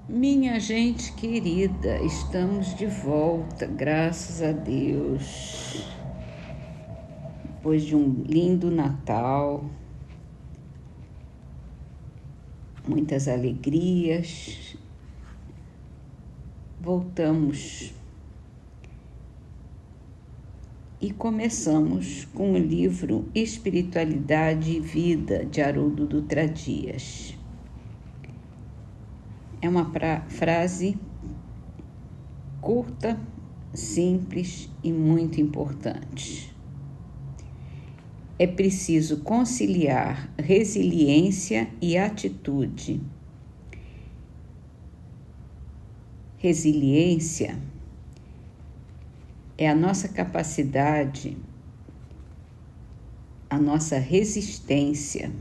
Minha gente querida, estamos de volta, graças a Deus. Depois de um lindo Natal, muitas alegrias, voltamos e começamos com o livro Espiritualidade e Vida, de Haroldo Dutra Dias. É uma frase curta, simples e muito importante. É preciso conciliar resiliência e atitude. Resiliência é a nossa capacidade, a nossa resistência,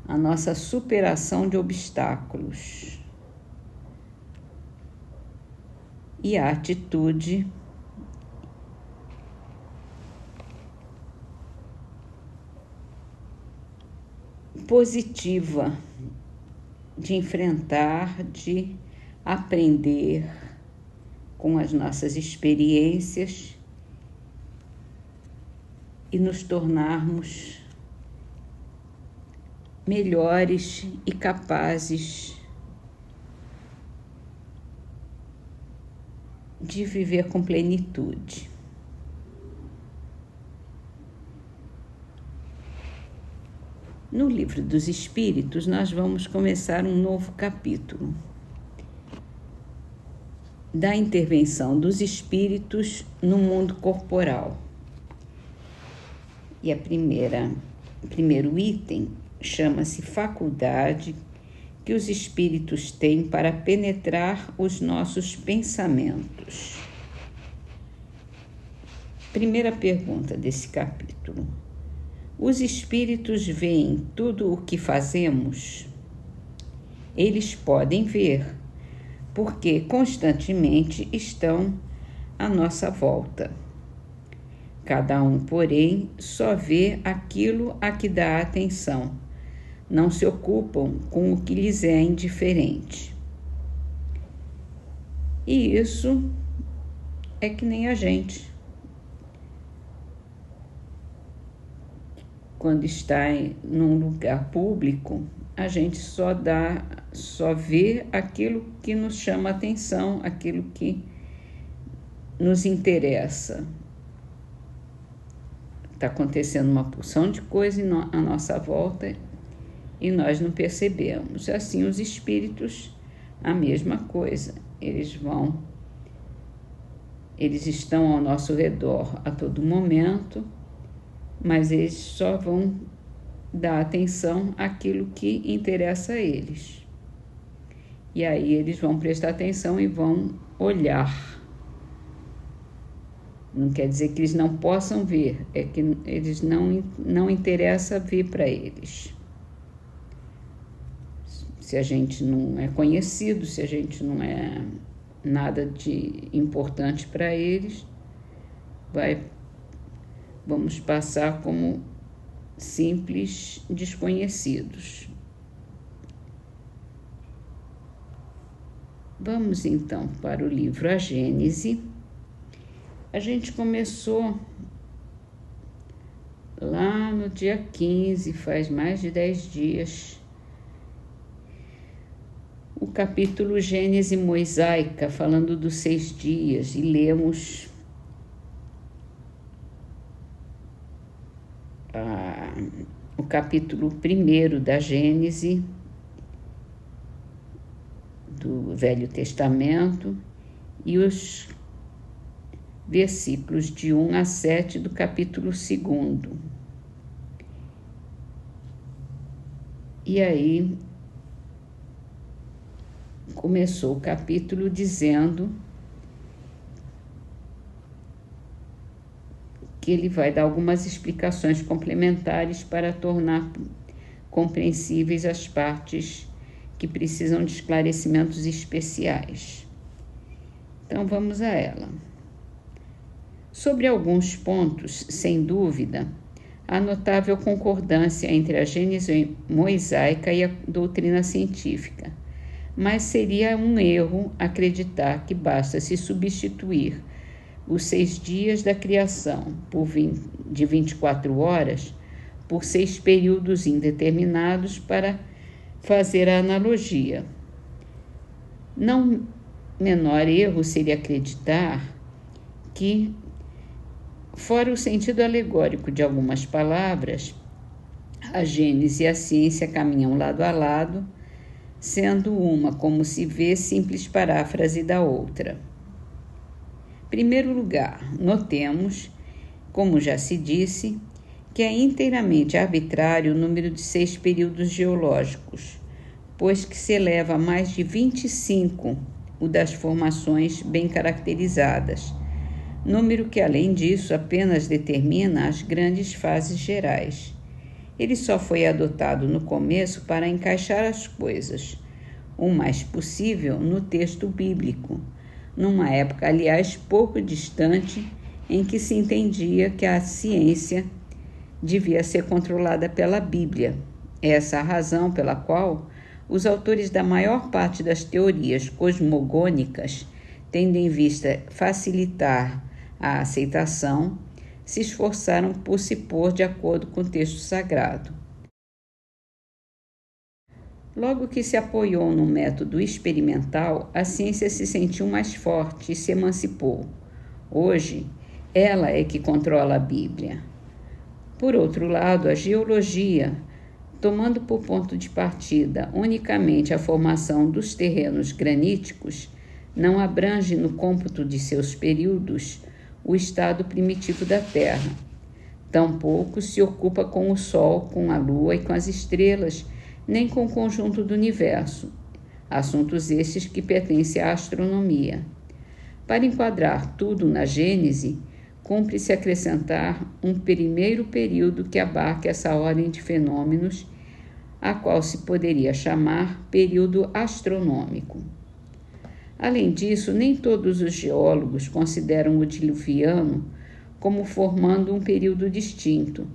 a nossa superação de obstáculos. E a atitude positiva de enfrentar, de aprender com as nossas experiências e nos tornarmos melhores e capazes de viver com plenitude. No Livro dos Espíritos, nós vamos começar um novo capítulo da intervenção dos espíritos no mundo corporal. E o primeiro item chama-se faculdade que os espíritos têm para penetrar os nossos pensamentos. Primeira pergunta desse capítulo. Os espíritos veem tudo o que fazemos? Eles podem ver, porque constantemente estão à nossa volta. Cada um, porém, só vê aquilo a que dá atenção. Não se ocupam com o que lhes é indiferente. E isso é que nem a gente. Quando está num lugar público, a gente só vê aquilo que nos chama atenção, aquilo que nos interessa. Está acontecendo uma porção de coisa à nossa volta e nós não percebemos. Assim, os espíritos, a mesma coisa. Eles estão ao nosso redor a todo momento, mas eles só vão dar atenção àquilo que interessa a eles. E aí eles vão prestar atenção e vão olhar. Não quer dizer que eles não possam ver, é que eles não interessa ver para eles. Se a gente não é conhecido, se a gente não é nada de importante para eles, vamos passar como simples desconhecidos. Vamos então para o livro A Gênese. A gente começou lá no dia 15, faz mais de 10 dias, o capítulo Gênese Mosaica, falando dos 6 dias, e lemos o capítulo 1 da Gênese, do Velho Testamento, e os versículos de 1 a 7 do capítulo 2. E aí começou o capítulo dizendo que ele vai dar algumas explicações complementares para tornar compreensíveis as partes que precisam de esclarecimentos especiais. Então vamos a ela. Sobre alguns pontos, sem dúvida, há notável concordância entre a Gênese mosaica e a doutrina científica, mas seria um erro acreditar que basta se substituir os 6 dias da criação de 24 horas por 6 períodos indeterminados para fazer a analogia. Não menor erro seria acreditar que, fora o sentido alegórico de algumas palavras, a Gênese e a ciência caminham lado a lado, sendo uma, como se vê, simples paráfrase da outra. Em primeiro lugar, notemos, como já se disse, que é inteiramente arbitrário o número de 6 períodos geológicos, pois que se eleva a mais de 25 o das formações bem caracterizadas, número que, além disso, apenas determina as grandes fases gerais. Ele só foi adotado no começo para encaixar as coisas, o mais possível, no texto bíblico, numa época, aliás, pouco distante, em que se entendia que a ciência devia ser controlada pela Bíblia. Essa é a razão pela qual os autores da maior parte das teorias cosmogônicas, tendo em vista facilitar a aceitação, se esforçaram por se pôr de acordo com o texto sagrado. Logo que se apoiou no método experimental, a ciência se sentiu mais forte e se emancipou. Hoje, ela é que controla a Bíblia. Por outro lado, a geologia, tomando por ponto de partida unicamente a formação dos terrenos graníticos, não abrange no cômputo de seus períodos o estado primitivo da Terra. Tampouco se ocupa com o Sol, com a Lua e com as estrelas, nem com o conjunto do universo, assuntos estes que pertencem à astronomia. Para enquadrar tudo na Gênese, cumpre-se acrescentar um primeiro período que abarque essa ordem de fenômenos, a qual se poderia chamar período astronômico. Além disso, nem todos os geólogos consideram o diluviano como formando um período distinto,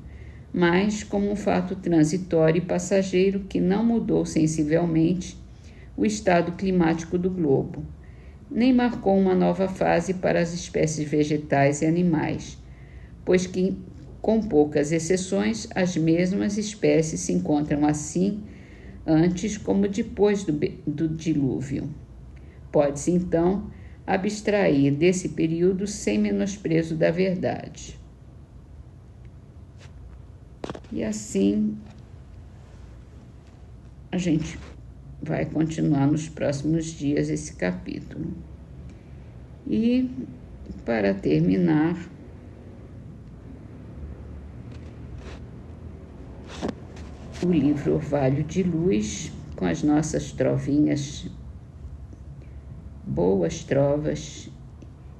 mas como um fato transitório e passageiro que não mudou sensivelmente o estado climático do globo, nem marcou uma nova fase para as espécies vegetais e animais, pois que, com poucas exceções, as mesmas espécies se encontram assim antes como depois do dilúvio. Pode-se, então, abstrair desse período sem menosprezo da verdade. E assim, a gente vai continuar nos próximos dias esse capítulo. E, para terminar, o livro Orvalho de Luz, com as nossas trovinhas, boas trovas,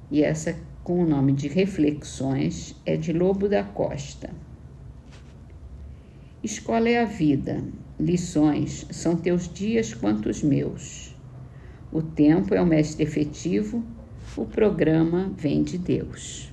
e essa com o nome de Reflexões, é de Lobo da Costa. Escola é a vida, lições são teus dias quanto os meus. O tempo é o mestre efetivo, o programa vem de Deus.